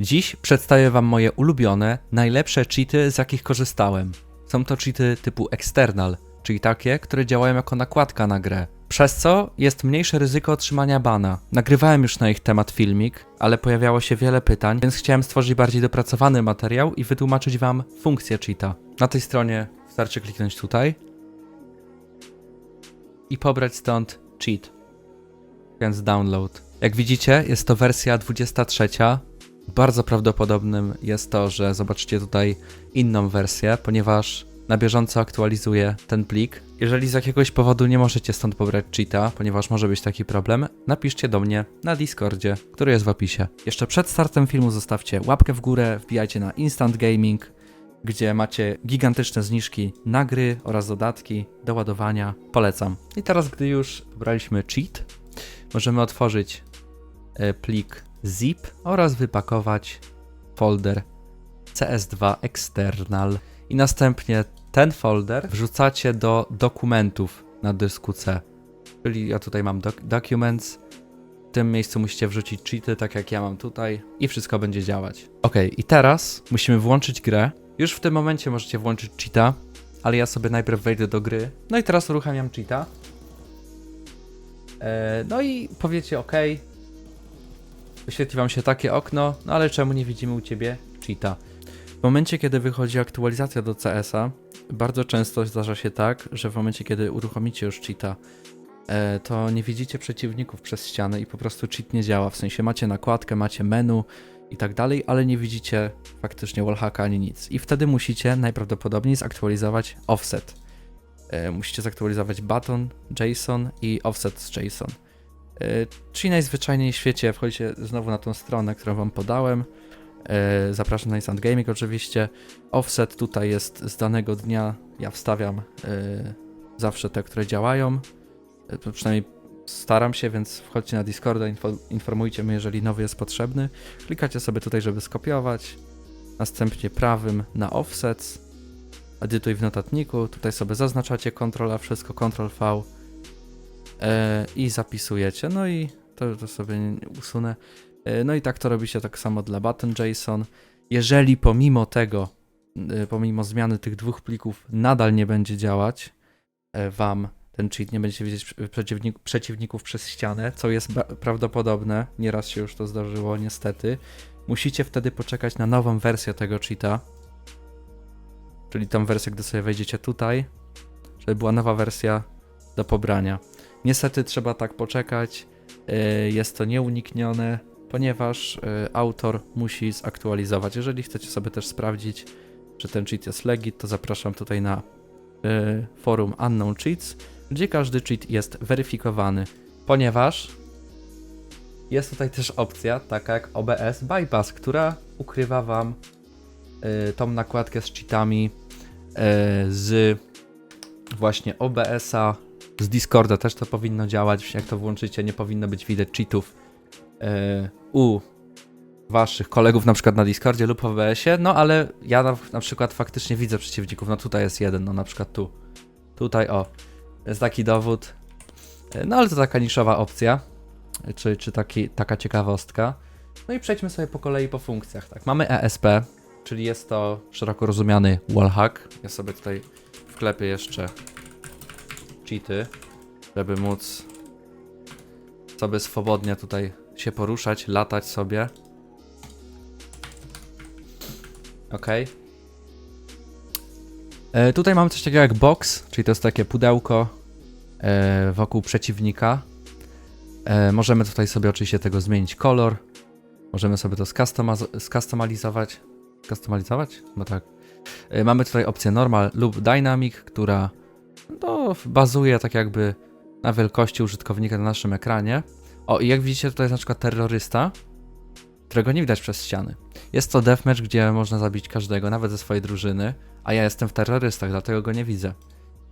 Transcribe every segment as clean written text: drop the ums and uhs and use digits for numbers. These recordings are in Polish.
Dziś przedstawię wam moje ulubione, najlepsze cheaty, z jakich korzystałem. Są to cheaty typu external, czyli takie, które działają jako nakładka na grę, przez co jest mniejsze ryzyko otrzymania bana. Nagrywałem już na ich temat filmik, ale pojawiało się wiele pytań, więc chciałem stworzyć bardziej dopracowany materiał i wytłumaczyć wam funkcję cheata. Na tej stronie wystarczy kliknąć tutaj i pobrać stąd cheat, więc download. Jak widzicie, jest to wersja 23. Bardzo prawdopodobnym jest to, że zobaczycie tutaj inną wersję, ponieważ na bieżąco aktualizuję ten plik. Jeżeli z jakiegoś powodu nie możecie stąd pobrać cheata, ponieważ może być taki problem, napiszcie do mnie na Discordzie, który jest w opisie. Jeszcze przed startem filmu zostawcie łapkę w górę, wbijajcie na Instant Gaming, gdzie macie gigantyczne zniżki na gry oraz dodatki do ładowania. Polecam. I teraz, gdy już wybraliśmy cheat, możemy otworzyć plik zip oraz wypakować folder CS2 external i następnie ten folder wrzucacie do dokumentów na dysku C. Czyli ja tutaj mam documents, w tym miejscu musicie wrzucić cheaty, tak jak ja mam tutaj i wszystko będzie działać. Ok, i teraz musimy włączyć grę. Już w tym momencie możecie włączyć cheata, ale ja sobie najpierw wejdę do gry. No i teraz uruchamiam cheata. No i powiecie ok. Wyświetli wam się takie okno, no ale czemu nie widzimy u ciebie cheata? W momencie, kiedy wychodzi aktualizacja do CS-a, bardzo często zdarza się tak, że w momencie, kiedy uruchomicie już cheata, to nie widzicie przeciwników przez ścianę i po prostu cheat nie działa. W sensie macie nakładkę, macie menu i tak dalej, ale nie widzicie faktycznie wallhacka ani nic. I wtedy musicie najprawdopodobniej zaktualizować offset. Musicie zaktualizować button, JSON i offset z JSON. Czyli najzwyczajniej w świecie wchodzicie znowu na tą stronę, którą wam podałem. Zapraszam na Instant Gaming oczywiście. Offset tutaj jest z danego dnia. Ja wstawiam zawsze te, które działają. Przynajmniej staram się, więc wchodźcie na Discorda, informujcie mnie, jeżeli nowy jest potrzebny. Klikacie sobie tutaj, żeby skopiować. Następnie prawym na offset. Edytuj w notatniku. Tutaj sobie zaznaczacie Ctrl-A, wszystko Ctrl-V. I zapisujecie, no i to sobie usunę. No i tak to robicie tak samo dla button JSON. Jeżeli pomimo tego, pomimo zmiany tych dwóch plików nadal nie będzie działać wam ten cheat, nie będziecie widzieć przeciwników przez ścianę, co jest prawdopodobne, nieraz się już to zdarzyło niestety, musicie wtedy poczekać na nową wersję tego cheata, czyli tą wersję, gdy sobie wejdziecie tutaj, żeby była nowa wersja do pobrania. Niestety trzeba tak poczekać, jest to nieuniknione, ponieważ autor musi zaktualizować. Jeżeli chcecie sobie też sprawdzić, że ten cheat jest legit, to zapraszam tutaj na forum Unknown Cheats, gdzie każdy cheat jest weryfikowany, ponieważ jest tutaj też opcja taka jak OBS Bypass, która ukrywa wam tą nakładkę z cheatami z właśnie OBS-a. Z Discorda też to powinno działać, jak to włączycie, nie powinno być widać cheatów u waszych kolegów, na przykład na Discordzie lub w OBS-ie, no ale ja na przykład faktycznie widzę przeciwników, no tutaj jest jeden, no na przykład tu, tutaj o, jest taki dowód, no ale to taka niszowa opcja, czy taka ciekawostka. No i przejdźmy sobie po kolei po funkcjach, tak, mamy ESP, czyli jest to szeroko rozumiany wallhack, ja sobie tutaj wklepię jeszcze cheaty, żeby móc sobie swobodnie tutaj się poruszać, latać sobie. Ok. Tutaj mamy coś takiego jak box, czyli to jest takie pudełko wokół przeciwnika. Możemy tutaj sobie oczywiście tego zmienić kolor. Możemy sobie to skustomalizować. Skustomalizować? No tak. Mamy tutaj opcję normal lub dynamic, która bazuje tak jakby na wielkości użytkownika na naszym ekranie. O, i jak widzicie, tutaj jest na przykład terrorysta, którego nie widać przez ściany. Jest to deathmatch, gdzie można zabić każdego, nawet ze swojej drużyny, a ja jestem w terrorystach, dlatego go nie widzę.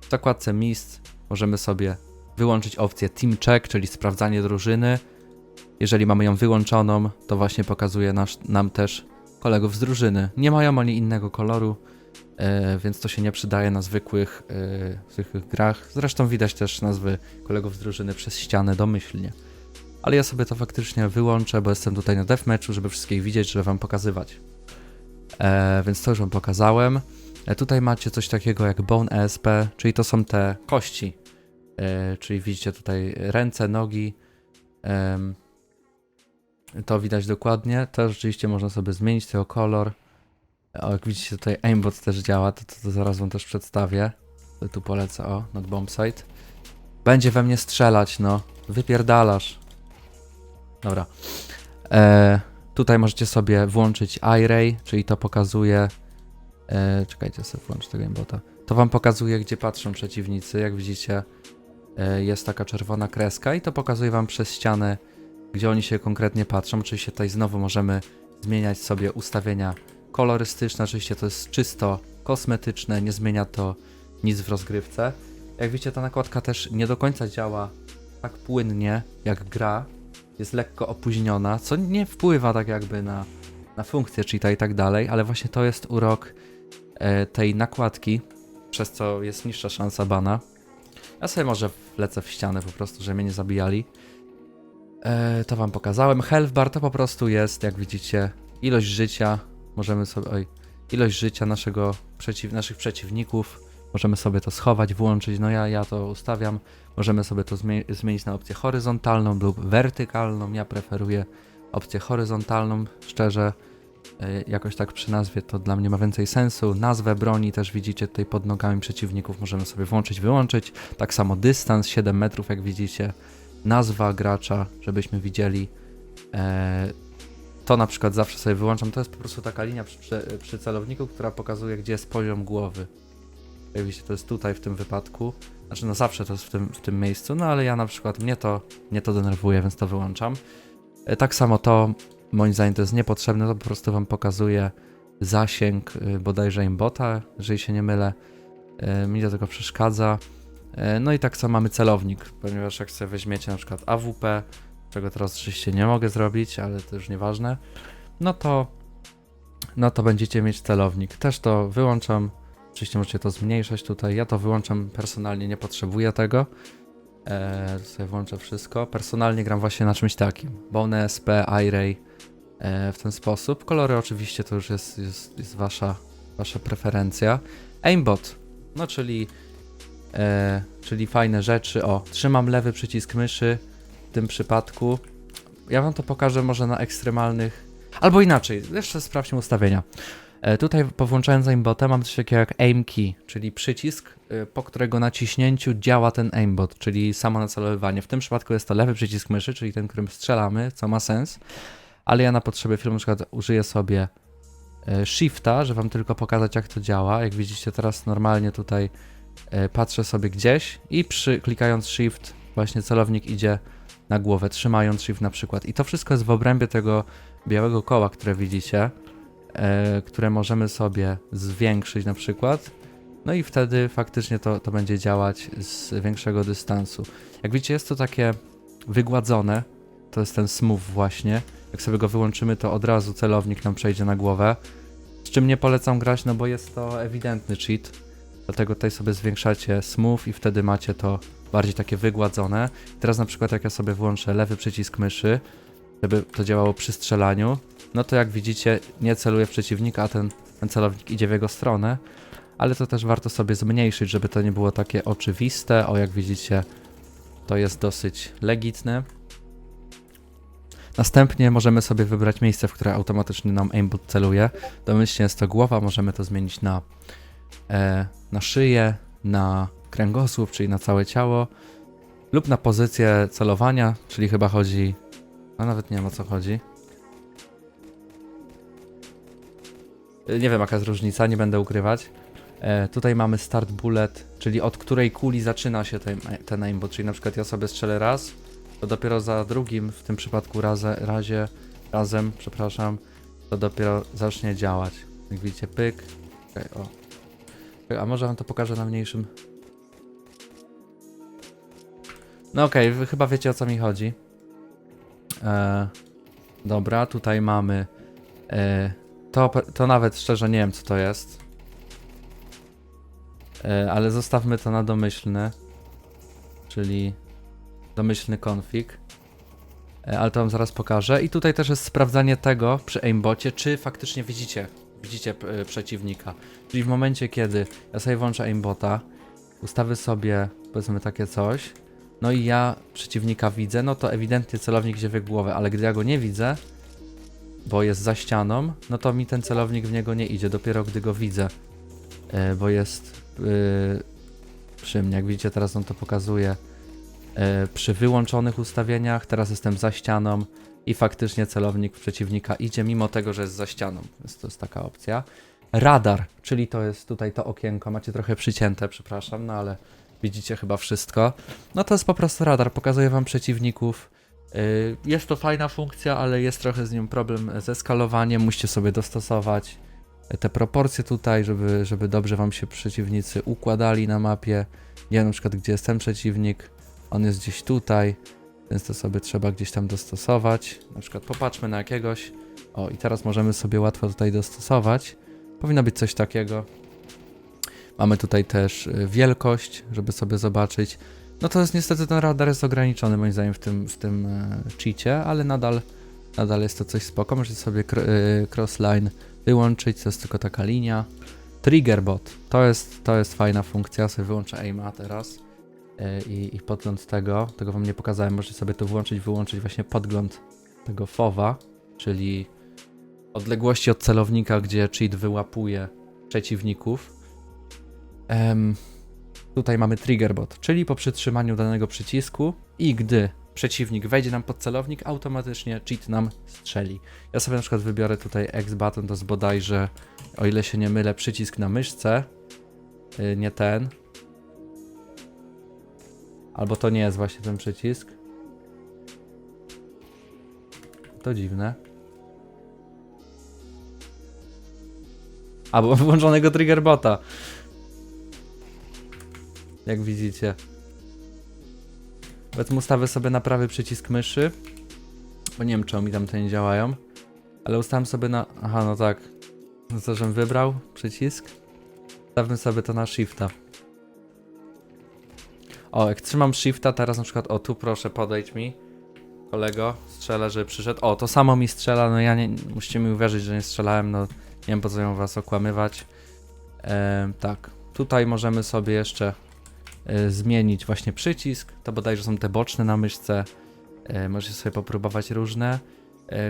W zakładce Mist możemy sobie wyłączyć opcję Team Check, czyli sprawdzanie drużyny. Jeżeli mamy ją wyłączoną, to właśnie pokazuje nam też kolegów z drużyny. Nie mają oni innego koloru, więc to się nie przydaje na zwykłych grach. Zresztą widać też nazwy kolegów z drużyny przez ścianę domyślnie. ale ja sobie to faktycznie wyłączę, bo jestem tutaj na deathmatchu, żeby wszystkich widzieć, żeby wam pokazywać. Więc to już wam pokazałem. Tutaj macie coś takiego jak Bone ESP, czyli to są te kości. Czyli widzicie tutaj ręce, nogi. To widać dokładnie. To rzeczywiście można sobie zmienić tego kolor. O, jak widzicie tutaj aimbot też działa, to zaraz wam też przedstawię. Tu polecę, o, nad bombsite. Będzie we mnie strzelać, no. Wypierdalasz. Dobra. Tutaj możecie sobie włączyć iRay, czyli to pokazuje... czekajcie, sobie włączę tego aimbota. To wam pokazuje, gdzie patrzą przeciwnicy. Jak widzicie, jest taka czerwona kreska i to pokazuje wam przez ścianę, gdzie oni się konkretnie patrzą. Oczywiście tutaj znowu możemy zmieniać sobie ustawienia kolorystyczne. Oczywiście to jest czysto kosmetyczne, nie zmienia to nic w rozgrywce. Jak widzicie, ta nakładka też nie do końca działa tak płynnie jak gra. Jest lekko opóźniona, co nie wpływa tak jakby na funkcję cheata i tak dalej, ale właśnie to jest urok tej nakładki, przez co jest niższa szansa bana. Ja sobie może wlecę w ścianę po prostu, żeby mnie nie zabijali. To wam pokazałem. Health bar to po prostu jest, jak widzicie, ilość życia. Możemy sobie, ilość życia naszych przeciwników. Możemy sobie to schować, włączyć. No ja to ustawiam. Możemy sobie to zmienić na opcję horyzontalną lub wertykalną. Ja preferuję opcję horyzontalną, szczerze. Jakoś tak przy nazwie to dla mnie ma więcej sensu. Nazwę broni też widzicie tutaj pod nogami przeciwników. Możemy sobie włączyć, wyłączyć. Tak samo dystans 7 metrów, jak widzicie. Nazwa gracza, żebyśmy widzieli. To na przykład zawsze sobie wyłączam. To jest po prostu taka linia przy celowniku, która pokazuje, gdzie jest poziom głowy. Jak widzicie, to jest tutaj w tym wypadku. Znaczy, no zawsze to jest w tym miejscu, no ale ja na przykład mnie to denerwuje, więc to wyłączam. Tak samo to, moim zdaniem, to jest niepotrzebne, to po prostu wam pokazuje zasięg bodajże aimbota, jeżeli się nie mylę. Mi do tego przeszkadza. No i tak samo mamy celownik, ponieważ jak sobie weźmiecie na przykład AWP, czego teraz oczywiście nie mogę zrobić, ale to już nieważne, no to będziecie mieć celownik. Też to wyłączam. Oczywiście możecie to zmniejszać tutaj. Ja to wyłączam personalnie, nie potrzebuję tego. Sobie włączę wszystko. Personalnie gram właśnie na czymś takim. Bone SP, iRay w ten sposób. Kolory oczywiście to już jest wasza preferencja. Aimbot, no czyli fajne rzeczy. O, trzymam lewy przycisk myszy w tym przypadku. Ja wam to pokażę może na ekstremalnych... Albo inaczej, jeszcze sprawdźmy ustawienia. Tutaj włączając aimbota mam coś takiego jak aim key, czyli przycisk, po którego naciśnięciu działa ten aimbot, czyli samo nacelowywanie. W tym przypadku jest to lewy przycisk myszy, czyli ten, którym strzelamy, co ma sens. Ale ja na potrzeby filmu na przykład użyję sobie shifta, żeby wam tylko pokazać, jak to działa. Jak widzicie teraz normalnie tutaj patrzę sobie gdzieś i klikając shift właśnie celownik idzie na głowę, trzymając shift na przykład. I to wszystko jest w obrębie tego białego koła, które widzicie, które możemy sobie zwiększyć na przykład. No i wtedy faktycznie to będzie działać z większego dystansu. Jak widzicie, jest to takie wygładzone, to jest ten smooth właśnie. Jak sobie go wyłączymy, to od razu celownik nam przejdzie na głowę. Z czym nie polecam grać, no bo jest to ewidentny cheat. Dlatego tutaj sobie zwiększacie smooth i wtedy macie to bardziej takie wygładzone. Teraz na przykład jak ja sobie włączę lewy przycisk myszy, żeby to działało przy strzelaniu, no to jak widzicie nie celuję w przeciwnika, a ten celownik idzie w jego stronę. Ale to też warto sobie zmniejszyć, żeby to nie było takie oczywiste. O, jak widzicie, to jest dosyć legitne. Następnie możemy sobie wybrać miejsce, w które automatycznie nam aimbot celuje. Domyślnie jest to głowa, możemy to zmienić na szyję, na kręgosłup, czyli na całe ciało, lub na pozycję celowania, czyli chyba chodzi... No nawet nie wiem, o co chodzi. Nie wiem, jaka jest różnica, nie będę ukrywać. Tutaj mamy start bullet, czyli od której kuli zaczyna się ten aimbot, czyli na przykład ja sobie strzelę raz, to dopiero za drugim, w tym przypadku razem, przepraszam, to dopiero zacznie działać. Jak widzicie, pyk. Okay, o. A może wam to pokażę na mniejszym. No okej, wy chyba wiecie, o co mi chodzi. Dobra, tutaj mamy to nawet szczerze nie wiem, co to jest. Ale zostawmy to na domyślne, czyli domyślny config. ale to wam zaraz pokażę. I tutaj też jest sprawdzanie tego przy aimbocie, czy faktycznie widzicie przeciwnika. Czyli w momencie, kiedy ja sobie włączę aimbota, ustawię sobie, powiedzmy, takie coś, no i ja przeciwnika widzę, no to ewidentnie celownik idzie w głowę, ale gdy ja go nie widzę, bo jest za ścianą, no to mi ten celownik w niego nie idzie, dopiero gdy go widzę, bo jest przy mnie. Jak widzicie, teraz on to pokazuje przy wyłączonych ustawieniach, teraz jestem za ścianą i faktycznie celownik przeciwnika idzie, mimo tego, że jest za ścianą, więc to jest taka opcja. Radar, czyli to jest tutaj to okienko, macie trochę przycięte, przepraszam, no ale widzicie chyba wszystko. No to jest po prostu radar, pokazuje wam przeciwników. Jest to fajna funkcja, ale jest trochę z nią problem ze skalowaniem, musicie sobie dostosować te proporcje tutaj, żeby dobrze wam się przeciwnicy układali na mapie. Ja na przykład, gdzie jest ten przeciwnik, on jest gdzieś tutaj, więc to sobie trzeba gdzieś tam dostosować. Na przykład popatrzmy na jakiegoś. O, i teraz możemy sobie łatwo tutaj dostosować. Powinno być coś takiego. Mamy tutaj też wielkość, żeby sobie zobaczyć. No to jest niestety, ten radar jest ograniczony moim zdaniem w tym cheacie, ale nadal jest to coś spoko. Możecie sobie crossline wyłączyć, to jest tylko taka linia. Triggerbot, to jest fajna funkcja, sobie wyłączę aima teraz i podgląd tego wam nie pokazałem, możecie sobie to włączyć, wyłączyć właśnie podgląd tego FOWa, czyli odległości od celownika, gdzie cheat wyłapuje przeciwników. Tutaj mamy triggerbot, czyli po przytrzymaniu danego przycisku i gdy przeciwnik wejdzie nam pod celownik, automatycznie cheat nam strzeli. Ja sobie na przykład wybiorę tutaj X-button, to jest bodajże, o ile się nie mylę, przycisk na myszce, nie ten. Albo to nie jest właśnie ten przycisk. To dziwne. Albo włączonego triggerbota. Jak widzicie. Powiedzmy, ustawię sobie na prawy przycisk myszy. Bo nie wiem, czemu mi tam te nie działają. Ale ustawiam sobie na... Aha, no tak. No to, żebym wybrał przycisk. Ustawmy sobie to na shifta. O, jak trzymam shifta, teraz na przykład, o tu proszę, podejdź mi. Kolego, strzelę, żeby przyszedł. O, to samo mi strzela, no ja nie... Musicie mi uwierzyć, że nie strzelałem, no... Nie wiem, po co ją was okłamywać. Tak, tutaj możemy sobie jeszcze zmienić właśnie przycisk. To bodajże są te boczne na myszce. Możecie sobie popróbować różne.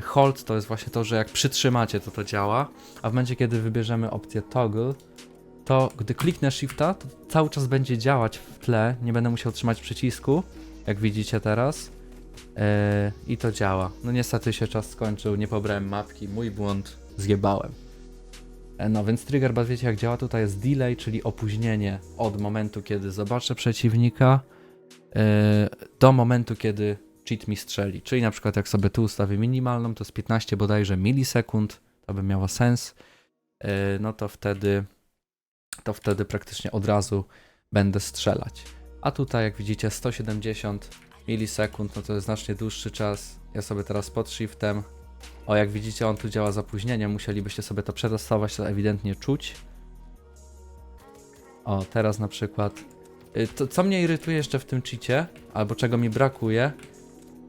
Hold to jest właśnie to, że jak przytrzymacie, to działa. A w momencie, kiedy wybierzemy opcję toggle, to gdy kliknę shifta, to cały czas będzie działać w tle. Nie będę musiał trzymać przycisku, jak widzicie teraz. I to działa. No niestety się czas skończył, nie pobrałem mapki, mój błąd, zjebałem. No więc triggerbot, wiecie jak działa, tutaj jest delay, czyli opóźnienie od momentu, kiedy zobaczę przeciwnika do momentu, kiedy cheat mi strzeli. Czyli na przykład jak sobie tu ustawię minimalną, to jest 15 bodajże milisekund, to by miało sens, no to wtedy praktycznie od razu będę strzelać. A tutaj jak widzicie 170 milisekund, no to jest znacznie dłuższy czas. Ja sobie teraz pod shiftem. O, jak widzicie, on tu działa z opóźnieniem, musielibyście sobie to przetestować, to ewidentnie czuć. O, teraz na przykład... To, co mnie irytuje jeszcze w tym cheacie, albo czego mi brakuje,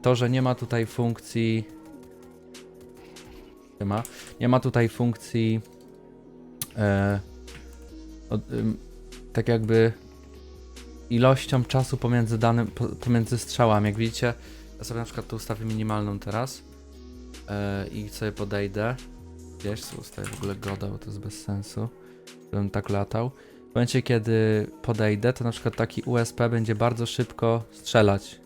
to, że nie ma tutaj funkcji... Nie ma tutaj funkcji... tak jakby... ilością czasu pomiędzy strzałami. Jak widzicie, ja sobie na przykład tu ustawię minimalną teraz. I sobie podejdę. Wiesz, ustawię w ogóle goda, bo to jest bez sensu, żebym tak latał. W momencie, kiedy podejdę, to na przykład taki USP będzie bardzo szybko strzelać.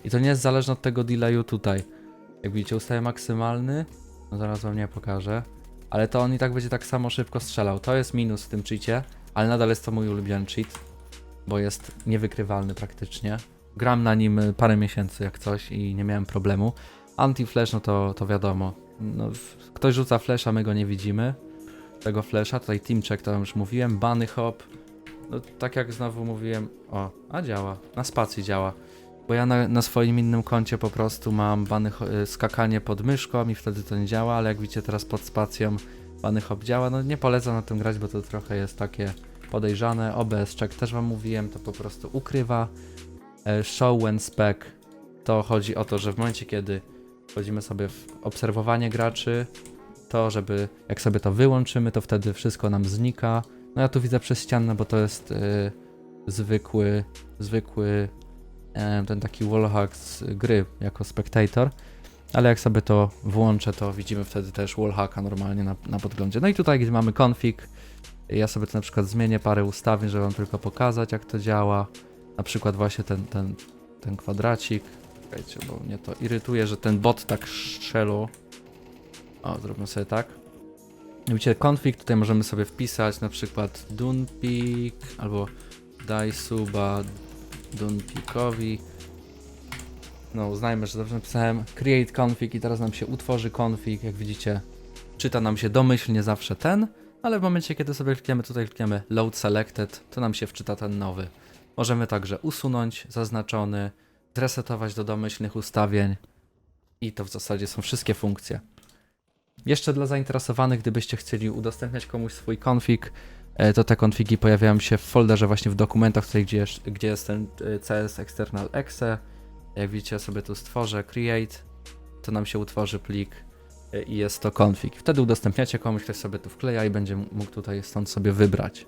I to nie jest zależne od tego delayu tutaj. Jak widzicie, ustawię maksymalny. No zaraz wam nie pokażę. Ale to on i tak będzie tak samo szybko strzelał. To jest minus w tym cheacie, ale nadal jest to mój ulubiony cheat, bo jest niewykrywalny praktycznie. Gram na nim parę miesięcy jak coś i nie miałem problemu. Anti-flash, no to wiadomo. No, ktoś rzuca flasha, my go nie widzimy. Tego flasha, tutaj team check, to już mówiłem. Bunny hop. No tak jak znowu mówiłem. O, a działa. Na spacji działa. Bo ja na swoim innym koncie po prostu mam skakanie pod myszką i wtedy to nie działa, ale jak widzicie teraz pod spacją bunny hop działa. No nie polecam na tym grać, bo to trochę jest takie podejrzane. OBS check też wam mówiłem, to po prostu ukrywa. Show when spec. to chodzi o to, że w momencie, kiedy wchodzimy sobie w obserwowanie graczy, to żeby jak sobie to wyłączymy, to wtedy wszystko nam znika. No ja tu widzę przez ścianę, bo to jest zwykły ten taki wallhack z gry jako spectator. Ale jak sobie to włączę, to widzimy wtedy też wallhacka normalnie na podglądzie. No i tutaj, gdzie mamy config, ja sobie tu na przykład zmienię parę ustawień, żeby wam tylko pokazać, jak to działa. Na przykład właśnie ten kwadracik. Czekajcie, bo mnie to irytuje, że ten bot tak strzelu. O, zrobimy sobie tak. Widzicie, config, tutaj możemy sobie wpisać na przykład dunpik albo daj suba dunpikowi. No, uznajmy, że dobrze napisałem create config i teraz nam się utworzy config. Jak widzicie, czyta nam się domyślnie zawsze ten, ale w momencie, kiedy sobie klikniemy load selected, to nam się wczyta ten nowy. Możemy także usunąć zaznaczony, zresetować do domyślnych ustawień i to w zasadzie są wszystkie funkcje. Jeszcze dla zainteresowanych, gdybyście chcieli udostępniać komuś swój config, to te konfigi pojawiają się w folderze właśnie w dokumentach, tutaj gdzie jest ten CS external exe. Jak widzicie, sobie tu stworzę create, to nam się utworzy plik i jest to config. Wtedy udostępniacie komuś, ktoś sobie tu wkleja i będzie mógł tutaj stąd sobie wybrać.